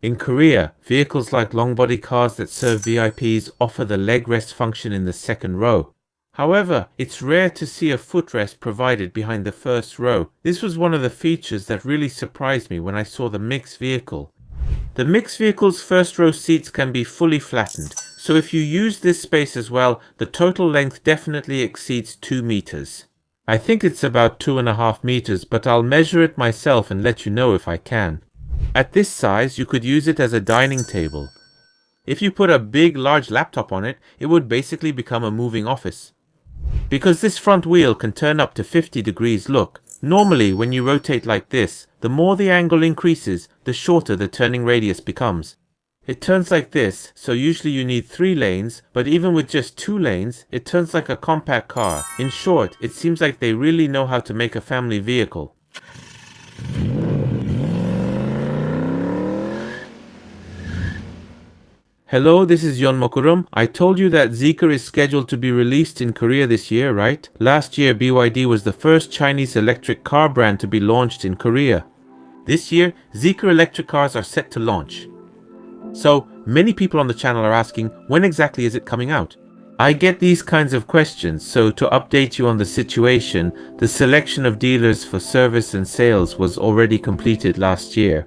In Korea, vehicles like long-body cars that serve VIPs offer the leg rest function in the second row. However, it's rare to see a footrest provided behind the first row. This was one of the features that really surprised me when I saw the mixed vehicle. The mixed vehicle's first row seats can be fully flattened, so if you use this space as well, the total length definitely exceeds 2 meters. I think it's about 2.5 meters, but I'll measure it myself and let you know if I can. At this size, you could use it as a dining table. If you put a big, large laptop on it, it would basically become a moving office. Because this front wheel can turn up to 50 degrees, look. Normally, when you rotate like this, the more the angle increases, the shorter the turning radius becomes. It turns like this, so usually you need 3 lanes, but even with just 2 lanes, it turns like a compact car. In short, it seems like they really know how to make a family vehicle. Hello, this is Yon Mokurum. I told you that Zeekr is scheduled to be released in Korea this year, right? Last year, BYD was the first Chinese electric car brand to be launched in Korea. This year, Zeekr electric cars are set to launch. So, many people on the channel are asking, when exactly is it coming out? I get these kinds of questions, so to update you on the situation, the selection of dealers for service and sales was already completed last year.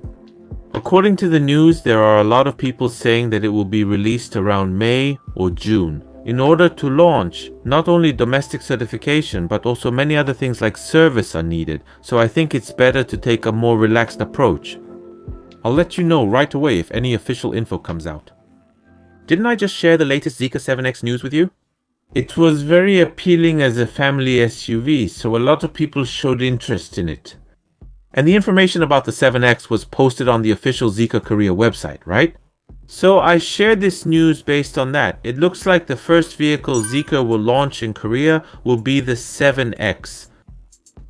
According to the news, there are a lot of people saying that it will be released around May or June. In order to launch, not only domestic certification, but also many other things like service are needed, so I think it's better to take a more relaxed approach. I'll let you know right away if any official info comes out. Didn't I just share the latest Zeekr 7X news with you? It was very appealing as a family SUV, so a lot of people showed interest in it. And the information about the 7X was posted on the official Zeekr Korea website, right? So I shared this news based on that. It looks like the first vehicle Zeekr will launch in Korea will be the 7X.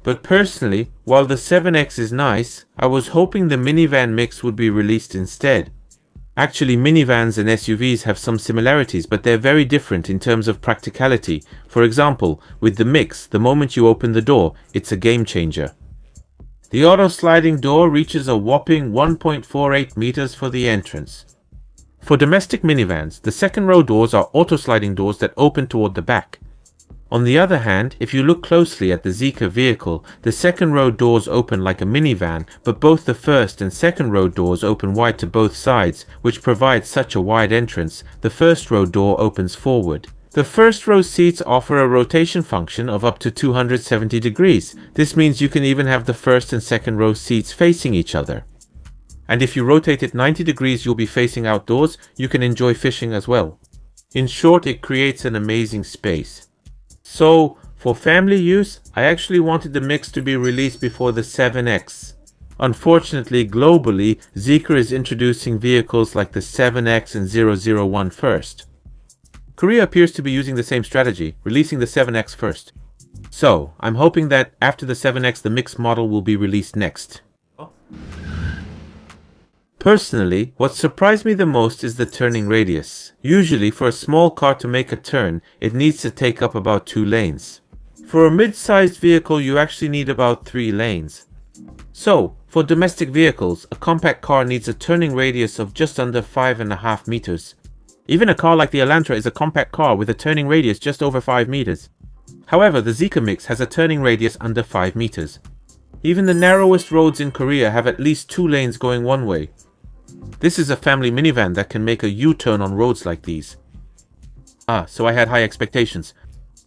But personally, while the 7X is nice, I was hoping the minivan mix would be released instead. Actually, minivans and SUVs have some similarities, but they're very different in terms of practicality. For example, with the mix, the moment you open the door, it's a game changer. The auto-sliding door reaches a whopping 1.48 meters for the entrance. For domestic minivans, the second row doors are auto-sliding doors that open toward the back. On the other hand, if you look closely at the Zeekr vehicle, the second row doors open like a minivan, but both the first and second row doors open wide to both sides, which provides such a wide entrance. The first row door opens forward. The first row seats offer a rotation function of up to 270 degrees. This means you can even have the first and second row seats facing each other. And if you rotate it 90 degrees, you'll be facing outdoors. You can enjoy fishing as well. In short, it creates an amazing space. So, for family use, I actually wanted the mix to be released before the 7X. Unfortunately, globally, Zeekr is introducing vehicles like the 7X and 001 first. Korea appears to be using the same strategy, releasing the 7X first. So, I'm hoping that after the 7X, the mixed model will be released next. Personally, what surprised me the most is the turning radius. Usually, for a small car to make a turn, it needs to take up about 2 lanes. For a mid-sized vehicle, you actually need about 3 lanes. So, for domestic vehicles, a compact car needs a turning radius of just under 5.5 meters. Even a car like the Elantra is a compact car with a turning radius just over 5 meters. However, the Zeekr Mix has a turning radius under 5 meters. Even the narrowest roads in Korea have at least 2 lanes going one way. This is a family minivan that can make a U-turn on roads like these. So I had high expectations.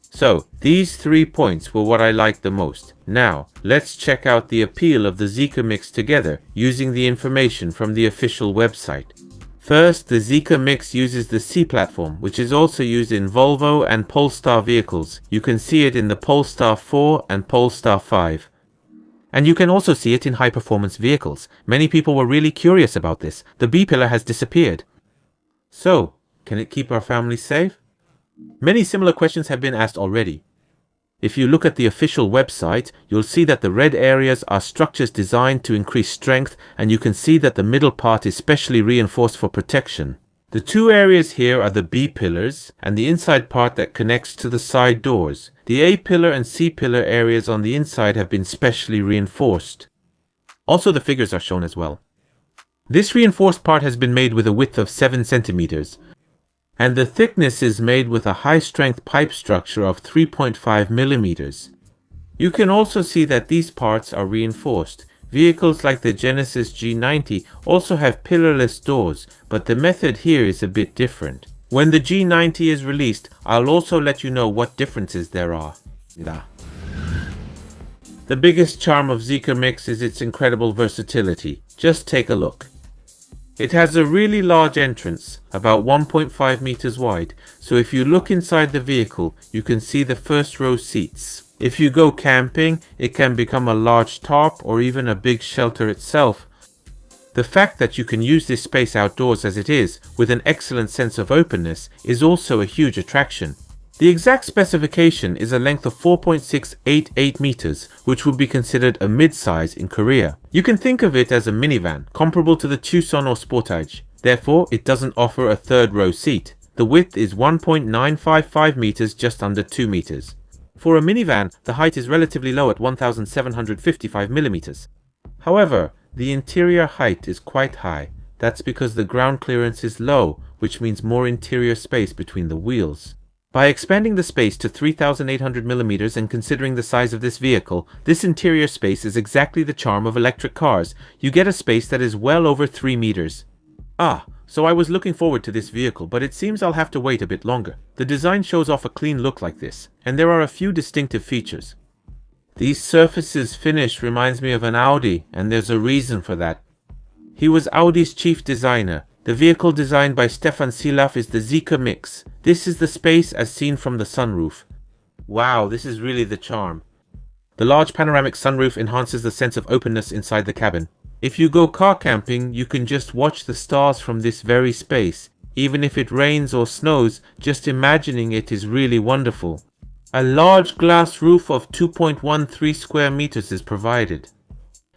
So, these 3 points were what I liked the most. Now, let's check out the appeal of the Zeekr Mix together, using the information from the official website. First, the Zeekr Mix uses the C platform, which is also used in Volvo and Polestar vehicles. You can see it in the Polestar 4 and Polestar 5. And you can also see it in high-performance vehicles. Many people were really curious about this. The B-pillar has disappeared. So, can it keep our families safe? Many similar questions have been asked already. If you look at the official website, you'll see that the red areas are structures designed to increase strength, and you can see that the middle part is specially reinforced for protection. The 2 areas here are the B pillars and the inside part that connects to the side doors. The A pillar and C pillar areas on the inside have been specially reinforced. Also, the figures are shown as well. This reinforced part has been made with a width of 7 centimeters, and the thickness is made with a high-strength pipe structure of 3.5 millimeters. You can also see that these parts are reinforced. Vehicles like the Genesis G90 also have pillarless doors, but the method here is a bit different. When the G90 is released, I'll also let you know what differences there are. The biggest charm of Zeekr Mix is its incredible versatility. Just take a look. It has a really large entrance, about 1.5 meters wide, so if you look inside the vehicle, you can see the first row seats. If you go camping, it can become a large tarp or even a big shelter itself. The fact that you can use this space outdoors as it is, with an excellent sense of openness, is also a huge attraction. The exact specification is a length of 4.688 meters, which would be considered a mid-size in Korea. You can think of it as a minivan, comparable to the Tucson or Sportage. Therefore, it doesn't offer a third row seat. The width is 1.955 meters, just under 2 meters. For a minivan, the height is relatively low at 1,755 millimeters. However, the interior height is quite high. That's because the ground clearance is low, which means more interior space between the wheels. By expanding the space to 3,800 millimeters and considering the size of this vehicle, this interior space is exactly the charm of electric cars. You get a space that is well over 3 meters. So I was looking forward to this vehicle, but it seems I'll have to wait a bit longer. The design shows off a clean look like this, and there are a few distinctive features. These surfaces finish reminds me of an Audi, and there's a reason for that. He was Audi's chief designer. The vehicle designed by Stefan Silaf is the Zeekr Mix. This is the space as seen from the sunroof. Wow, this is really the charm. The large panoramic sunroof enhances the sense of openness inside the cabin. If you go car camping, you can just watch the stars from this very space. Even if it rains or snows, just imagining it is really wonderful. A large glass roof of 2.13 square meters is provided.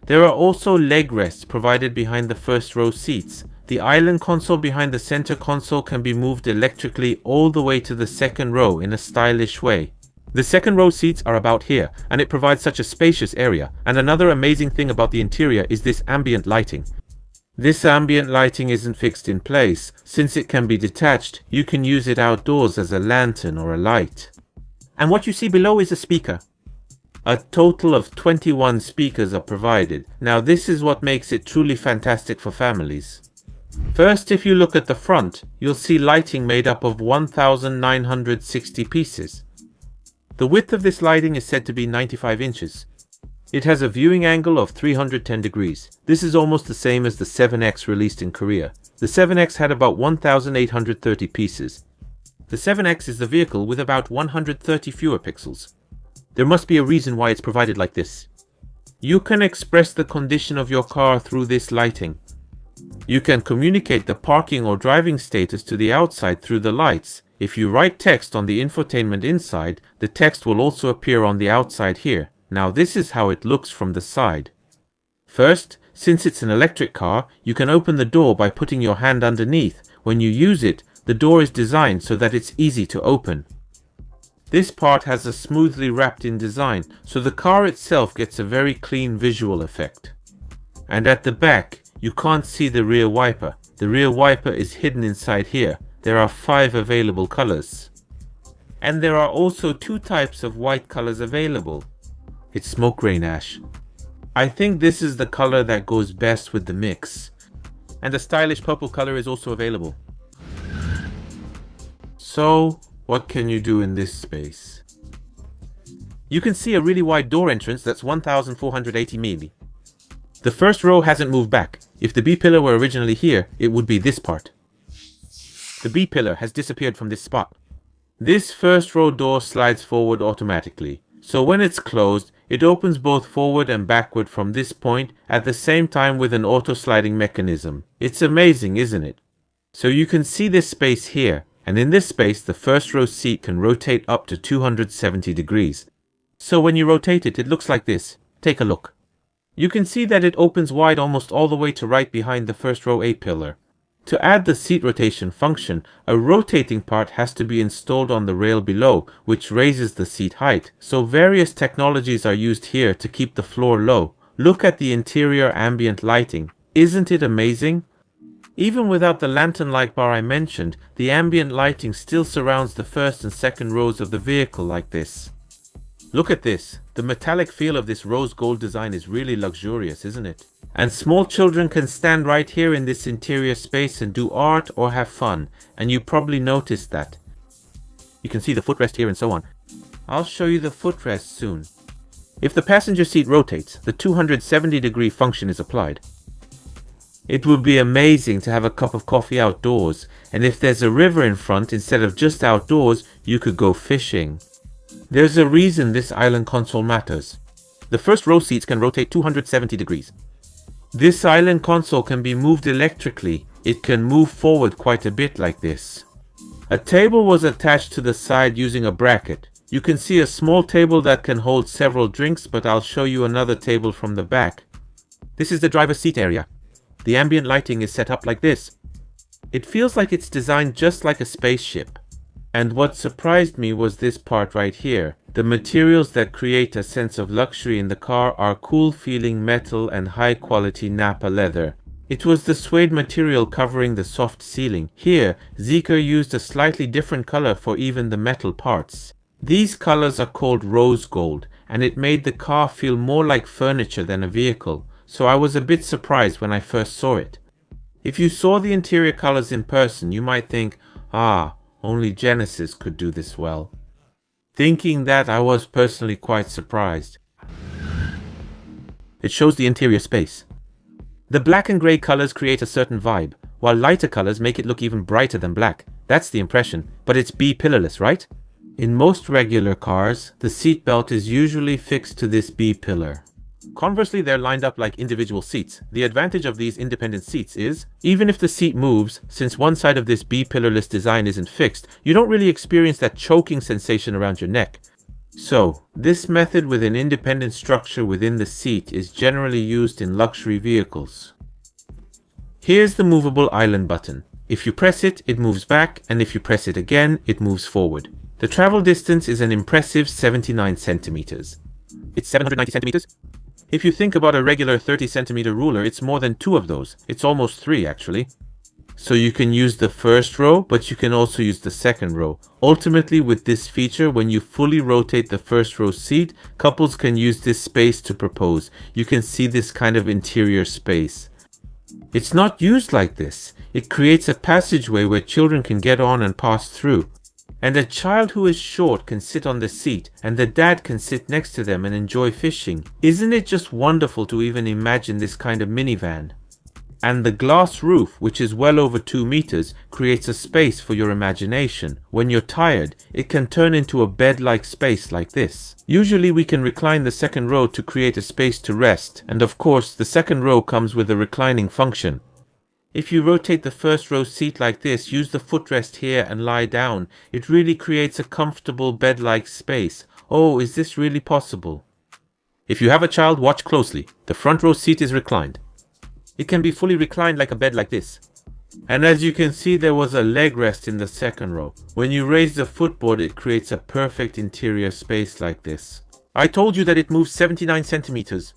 There are also leg rests provided behind the first row seats. The island console behind the center console can be moved electrically all the way to the second row in a stylish way. The second row seats are about here, and it provides such a spacious area. And another amazing thing about the interior is this ambient lighting. This ambient lighting isn't fixed in place. Since it can be detached, you can use it outdoors as a lantern or a light. And what you see below is a speaker. A total of 21 speakers are provided. Now this is what makes it truly fantastic for families. First, if you look at the front, you'll see lighting made up of 1,960 pieces. The width of this lighting is said to be 95 inches. It has a viewing angle of 310 degrees. This is almost the same as the 7X released in Korea. The 7X had about 1,830 pieces. The 7X is the vehicle with about 130 fewer pixels. There must be a reason why it's provided like this. You can express the condition of your car through this lighting. You can communicate the parking or driving status to the outside through the lights. If you write text on the infotainment inside, the text will also appear on the outside here. Now this is how it looks from the side. First, since it's an electric car, you can open the door by putting your hand underneath. When you use it, the door is designed so that it's easy to open. This part has a smoothly wrapped in design, so the car itself gets a very clean visual effect. And at the back, you can't see the rear wiper. The rear wiper is hidden inside here. There are 5 available colors. And there are also 2 types of white colors available. It's smoke grain ash. I think this is the color that goes best with the mix. And a stylish purple color is also available. So, what can you do in this space? You can see a really wide door entrance that's 1,480 mm. The first row hasn't moved back. If the B pillar were originally here, it would be this part. The B pillar has disappeared from this spot. This first row door slides forward automatically. So when it's closed, it opens both forward and backward from this point at the same time with an auto sliding mechanism. It's amazing, isn't it? So you can see this space here. And in this space, the first row seat can rotate up to 270 degrees. So when you rotate it, it looks like this. Take a look. You can see that it opens wide almost all the way to right behind the first row A pillar. To add the seat rotation function, a rotating part has to be installed on the rail below, which raises the seat height. So various technologies are used here to keep the floor low. Look at the interior ambient lighting. Isn't it amazing? Even without the lantern light bar I mentioned, the ambient lighting still surrounds the first and second rows of the vehicle like this. Look at this. The metallic feel of this rose gold design is really luxurious, isn't it? And small children can stand right here in this interior space and do art or have fun, and you probably noticed that. You can see the footrest here and so on. I'll show you the footrest soon. If the passenger seat rotates, the 270-degree function is applied. It would be amazing to have a cup of coffee outdoors, and if there's a river in front instead of just outdoors, you could go fishing. There's a reason this island console matters. The first row seats can rotate 270 degrees. This island console can be moved electrically. It can move forward quite a bit like this. A table was attached to the side using a bracket. You can see a small table that can hold several drinks, but I'll show you another table from the back. This is the driver's seat area. The ambient lighting is set up like this. It feels like it's designed just like a spaceship. And what surprised me was this part right here. The materials that create a sense of luxury in the car are cool feeling metal and high quality Napa leather. It was the suede material covering the soft ceiling. Here, Zeekr used a slightly different color for even the metal parts. These colors are called rose gold, and it made the car feel more like furniture than a vehicle, so I was a bit surprised when I first saw it. If you saw the interior colors in person, you might think, only Genesis could do this well. Thinking that, I was personally quite surprised. It shows the interior space. The black and grey colors create a certain vibe, while lighter colors make it look even brighter than black. That's the impression, but it's B-pillarless, right? In most regular cars, the seat belt is usually fixed to this B-pillar. Conversely, they're lined up like individual seats. The advantage of these independent seats is, even if the seat moves, since one side of this B-pillarless design isn't fixed, you don't really experience that choking sensation around your neck. So, this method with an independent structure within the seat is generally used in luxury vehicles. Here's the movable island button. If you press it, it moves back, and if you press it again, it moves forward. The travel distance is an impressive 79 centimeters. It's 790 centimeters? If you think about a regular 30 centimeter ruler, it's more than 2 of those. It's almost 3 actually. So you can use the first row, but you can also use the second row. Ultimately, with this feature, when you fully rotate the first row seat, couples can use this space to propose. You can see this kind of interior space. It's not used like this. It creates a passageway where children can get on and pass through. And a child who is short can sit on the seat, and the dad can sit next to them and enjoy fishing. Isn't it just wonderful to even imagine this kind of minivan? And the glass roof, which is well over 2 meters, creates a space for your imagination. When you're tired, it can turn into a bed-like space like this. Usually we can recline the second row to create a space to rest, and of course the second row comes with a reclining function. If you rotate the first row seat like this, use the footrest here and lie down, it really creates a comfortable bed-like space. Oh, is this really possible? If you have a child, watch closely. The front row seat is reclined. It can be fully reclined like a bed like this. And as you can see, there was a leg rest in the second row. When you raise the footboard, it creates a perfect interior space like this. I told you that it moves 79 centimeters.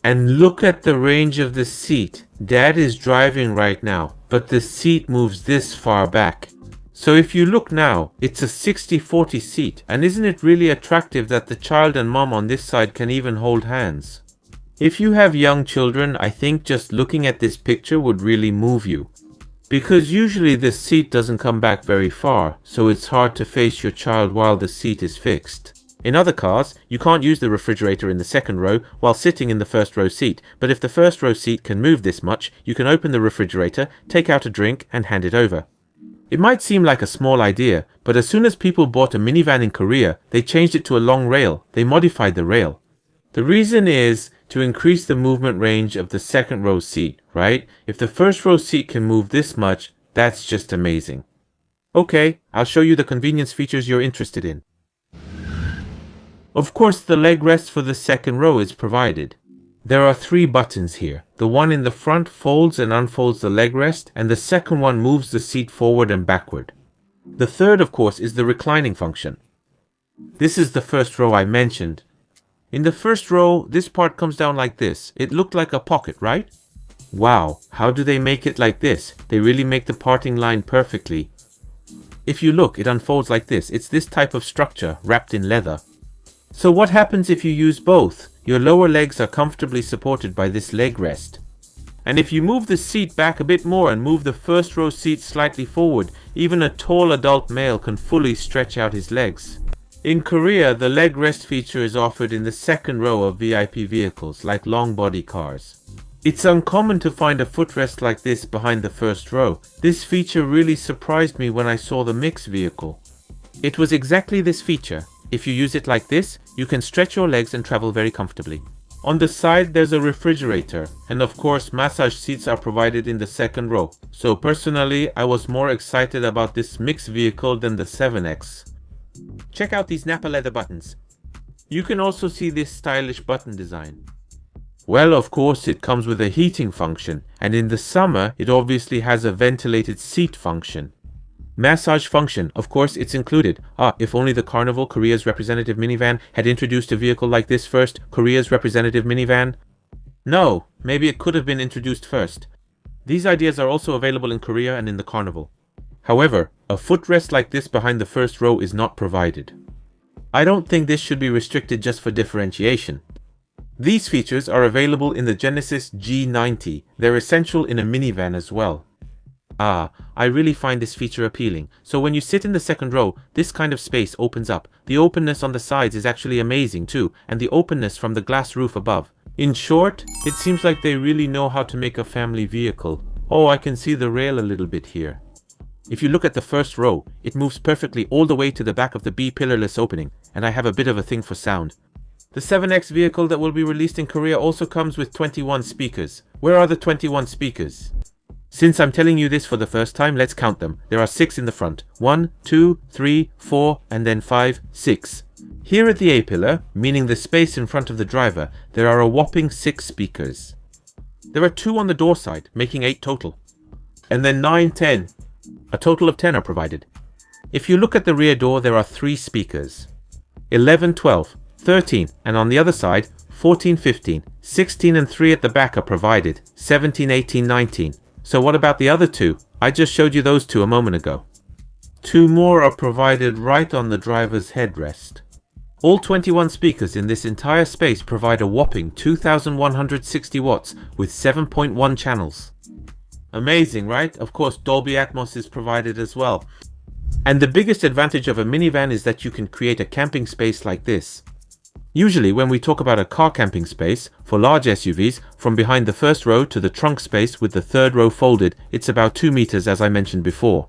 And look at the range of the seat. Dad is driving right now, but the seat moves this far back. So if you look now, it's a 60-40 seat. And isn't it really attractive that the child and mom on this side can even hold hands? If you have young children, I think just looking at this picture would really move you. Because usually this seat doesn't come back very far, so it's hard to face your child while the seat is fixed. In other cars, you can't use the refrigerator in the second row while sitting in the first row seat, but if the first row seat can move this much, you can open the refrigerator, take out a drink and hand it over. It might seem like a small idea, but as soon as people bought a minivan in Korea, they changed it to a long rail. They modified the rail. The reason is to increase the movement range of the second row seat, right? If the first row seat can move this much, that's just amazing. Okay, I'll show you the convenience features you're interested in. Of course, the leg rest for the second row is provided. There are 3 buttons here. The one in the front folds and unfolds the leg rest, and the second one moves the seat forward and backward. The third, of course, is the reclining function. This is the first row I mentioned. In the first row, this part comes down like this. It looked like a pocket, right? Wow, how do they make it like this? They really make the parting line perfectly. If you look, it unfolds like this. It's this type of structure wrapped in leather. So what happens if you use both? Your lower legs are comfortably supported by this leg rest. And if you move the seat back a bit more and move the first row seat slightly forward, even a tall adult male can fully stretch out his legs. In Korea, the leg rest feature is offered in the second row of VIP vehicles, like long body cars. It's uncommon to find a footrest like this behind the first row. This feature really surprised me when I saw the mixed vehicle. It was exactly this feature. If you use it like this, you can stretch your legs and travel very comfortably. On the side, there's a refrigerator, and of course, massage seats are provided in the second row. So personally, I was more excited about this mixed vehicle than the 7X. Check out these Napa leather buttons. You can also see this stylish button design. Well, of course, it comes with a heating function, and in the summer, it obviously has a ventilated seat function. Massage function, of course, it's included. If only the Carnival, Korea's representative minivan, had introduced a vehicle like this first, Korea's representative minivan. No, maybe it could have been introduced first. These ideas are also available in Korea and in the Carnival. However, a footrest like this behind the first row is not provided. I don't think this should be restricted just for differentiation. These features are available in the Genesis G90. They're essential in a minivan as well. I really find this feature appealing. So when you sit in the second row, this kind of space opens up. The openness on the sides is actually amazing too, and the openness from the glass roof above. In short, it seems like they really know how to make a family vehicle. Oh, I can see the rail a little bit here. If you look at the first row, it moves perfectly all the way to the back of the B pillarless opening, and I have a bit of a thing for sound. The 7X vehicle that will be released in Korea also comes with 21 speakers. Where are the 21 speakers? Since I'm telling you this for the first time, let's count them. There are 6 in the front. 1, 2, 3, 4, and then 5, 6. Here at the A pillar, meaning the space in front of the driver, there are a whopping 6 speakers. There are 2 on the door side, making 8 total. And then 9, 10. A total of 10 are provided. If you look at the rear door, there are 3 speakers. 11, 12, 13, and on the other side, 14, 15, 16 and 3 at the back are provided. 17, 18, 19. So what about the other 2? I just showed you those 2 a moment ago. 2 more are provided right on the driver's headrest. All 21 speakers in this entire space provide a whopping 2,160 watts with 7.1 channels. Amazing, right? Of course, Dolby Atmos is provided as well. And the biggest advantage of a minivan is that you can create a camping space like this. Usually, when we talk about a car camping space, for large SUVs, from behind the first row to the trunk space with the third row folded, it's about 2 meters as I mentioned before.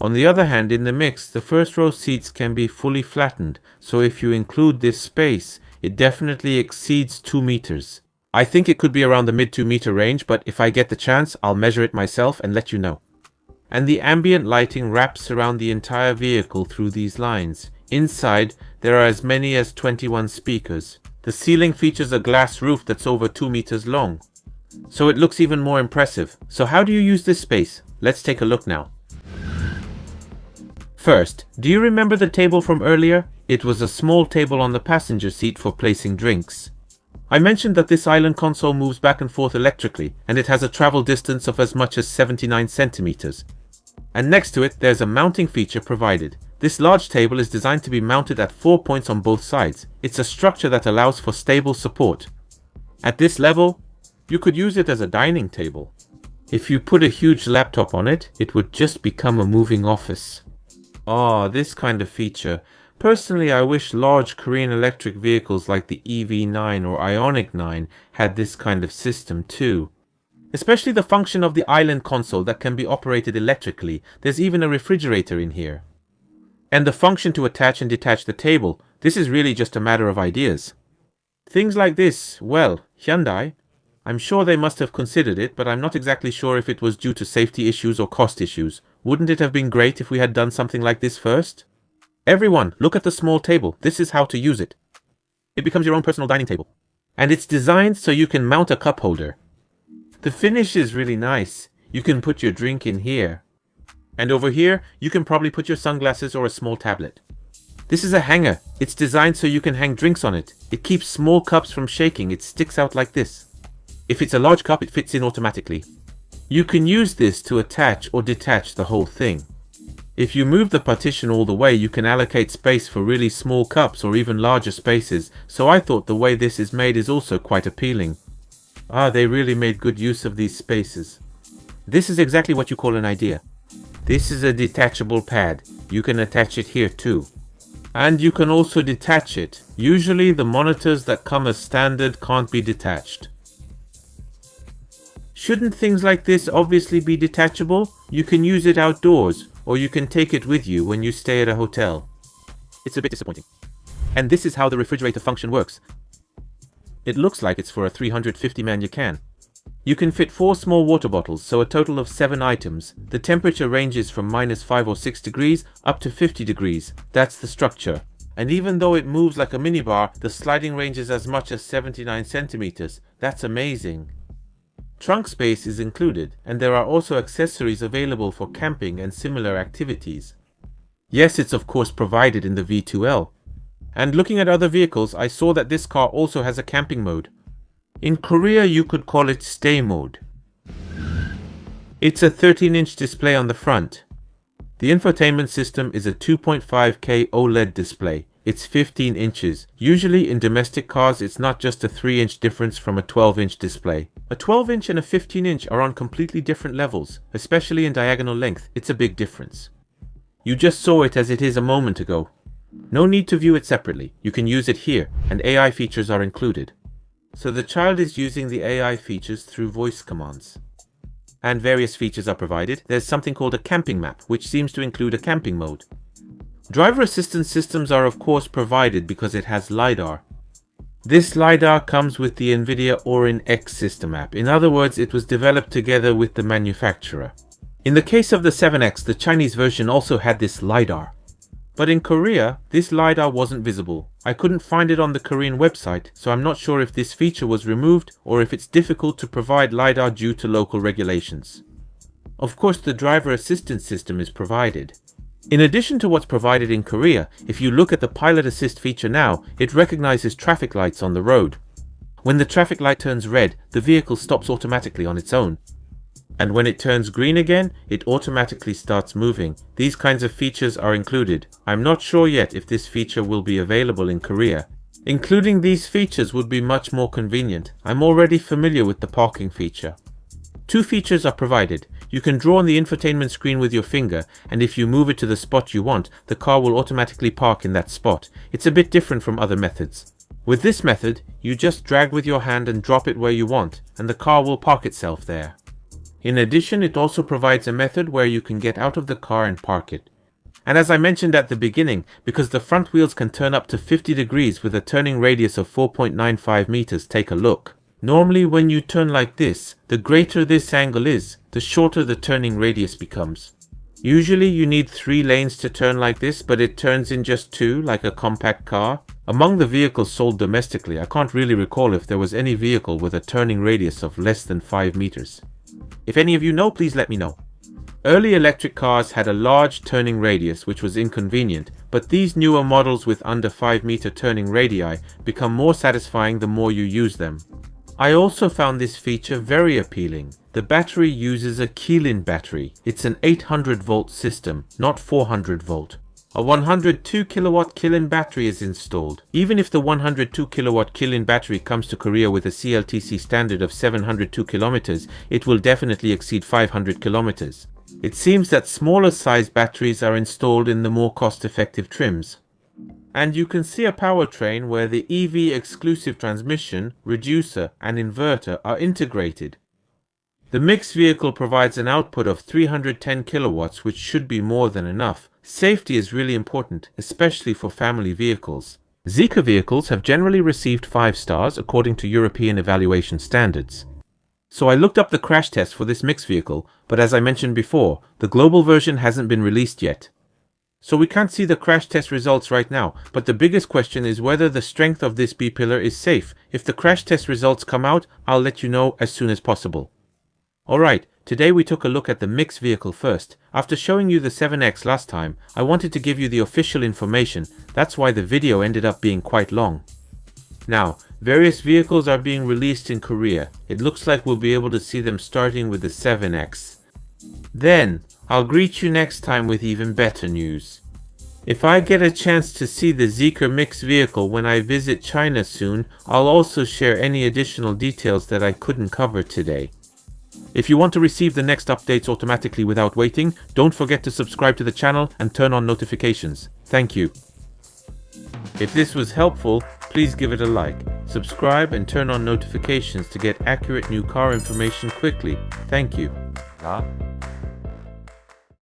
On the other hand, in the mix, the first row seats can be fully flattened, so if you include this space, it definitely exceeds 2 meters. I think it could be around the mid 2 meter range, but if I get the chance, I'll measure it myself and let you know. And the ambient lighting wraps around the entire vehicle through these lines. Inside, there are as many as 21 speakers. The ceiling features a glass roof that's over 2 meters long, so it looks even more impressive. So how do you use this space? Let's take a look now. First, do you remember the table from earlier? It was a small table on the passenger seat for placing drinks. I mentioned that this island console moves back and forth electrically, and it has a travel distance of as much as 79 centimeters. And next to it, there's a mounting feature provided. This large table is designed to be mounted at 4 points on both sides. It's a structure that allows for stable support. At this level, you could use it as a dining table. If you put a huge laptop on it, it would just become a moving office. This kind of feature. Personally, I wish large Korean electric vehicles like the EV9 or Ioniq 9 had this kind of system too. Especially the function of the island console that can be operated electrically. There's even a refrigerator in here. And the function to attach and detach the table. This is really just a matter of ideas. Things like this, well, Hyundai, I'm sure they must have considered it, but I'm not exactly sure if it was due to safety issues or cost issues. Wouldn't it have been great if we had done something like this first? Everyone, look at the small table. This is how to use it. It becomes your own personal dining table. And it's designed so you can mount a cup holder. The finish is really nice. You can put your drink in here. And over here, you can probably put your sunglasses or a small tablet. This is a hanger. It's designed so you can hang drinks on it. It keeps small cups from shaking. It sticks out like this. If it's a large cup, it fits in automatically. You can use this to attach or detach the whole thing. If you move the partition all the way, you can allocate space for really small cups or even larger spaces, so I thought the way this is made is also quite appealing. They really made good use of these spaces. This is exactly what you call an idea. This is a detachable pad. You can attach it here too. And you can also detach it. Usually the monitors that come as standard can't be detached. Shouldn't things like this obviously be detachable? You can use it outdoors, or you can take it with you when you stay at a hotel. It's a bit disappointing. And this is how the refrigerator function works. It looks like it's for a 350-man can. You can fit 4 small water bottles, so a total of 7 items. The temperature ranges from -5 or 6 degrees up to 50 degrees. That's the structure. And even though it moves like a minibar, the sliding range is as much as 79 centimeters. That's amazing. Trunk space is included, and there are also accessories available for camping and similar activities. Yes, it's of course provided in the V2L. And looking at other vehicles, I saw that this car also has a camping mode. In Korea, you could call it stay mode. It's a 13-inch display on the front. The infotainment system is a 2.5K OLED display. It's 15 inches. Usually in domestic cars, it's not just a 3-inch difference from a 12-inch display. A 12-inch and a 15-inch are on completely different levels, especially in diagonal length. It's a big difference. You just saw it as it is a moment ago. No need to view it separately. You can use it here, and AI features are included. So the child is using the AI features through voice commands. And various features are provided. There's something called a camping map, which seems to include a camping mode. Driver assistance systems are of course provided because it has LiDAR. This LiDAR comes with the NVIDIA Orin X system app. In other words, it was developed together with the manufacturer. In the case of the 7X, the Chinese version also had this LiDAR. But in Korea, this LiDAR wasn't visible. I couldn't find it on the Korean website, so I'm not sure if this feature was removed or if it's difficult to provide LiDAR due to local regulations. Of course, the driver assistance system is provided. In addition to what's provided in Korea, if you look at the pilot assist feature now, it recognizes traffic lights on the road. When the traffic light turns red, the vehicle stops automatically on its own. And when it turns green again, it automatically starts moving. These kinds of features are included. I'm not sure yet if this feature will be available in Korea. Including these features would be much more convenient. I'm already familiar with the parking feature. 2 features are provided. You can draw on the infotainment screen with your finger, and if you move it to the spot you want, the car will automatically park in that spot. It's a bit different from other methods. With this method, you just drag with your hand and drop it where you want, and the car will park itself there. In addition, it also provides a method where you can get out of the car and park it. And as I mentioned at the beginning, because the front wheels can turn up to 50 degrees with a turning radius of 4.95 meters, take a look. Normally when you turn like this, the greater this angle is, the shorter the turning radius becomes. Usually you need 3 lanes to turn like this, but it turns in just 2, like a compact car. Among the vehicles sold domestically, I can't really recall if there was any vehicle with a turning radius of less than 5 meters. If any of you know, please let me know. Early electric cars had a large turning radius, which was inconvenient, but these newer models with under 5 meter turning radii become more satisfying the more you use them. I also found this feature very appealing. The battery uses a Keilin battery. It's an 800 volt system, not 400 volt. A 102 kilowatt Keilin battery is installed. Even if the 102 kilowatt Keilin battery comes to Korea with a CLTC standard of 702 kilometers, it will definitely exceed 500 kilometers. It seems that smaller size batteries are installed in the more cost-effective trims. And you can see a powertrain where the EV exclusive transmission, reducer and inverter are integrated. The mixed vehicle provides an output of 310 kilowatts, which should be more than enough. Safety is really important, especially for family vehicles. Zeekr vehicles have generally received 5 stars according to European evaluation standards. So I looked up the crash test for this mixed vehicle, but as I mentioned before, the global version hasn't been released yet. So we can't see the crash test results right now, but the biggest question is whether the strength of this B-pillar is safe. If the crash test results come out, I'll let you know as soon as possible. Alright, today we took a look at the mixed vehicle first. After showing you the 7X last time, I wanted to give you the official information. That's why the video ended up being quite long. Now, various vehicles are being released in Korea. It looks like we'll be able to see them starting with the 7X. Then, I'll greet you next time with even better news. If I get a chance to see the Zeekr mixed vehicle when I visit China soon, I'll also share any additional details that I couldn't cover today. If you want to receive the next updates automatically without waiting, don't forget to subscribe to the channel and turn on notifications. Thank you. If this was helpful, please give it a like, subscribe and turn on notifications to get accurate new car information quickly. Thank you.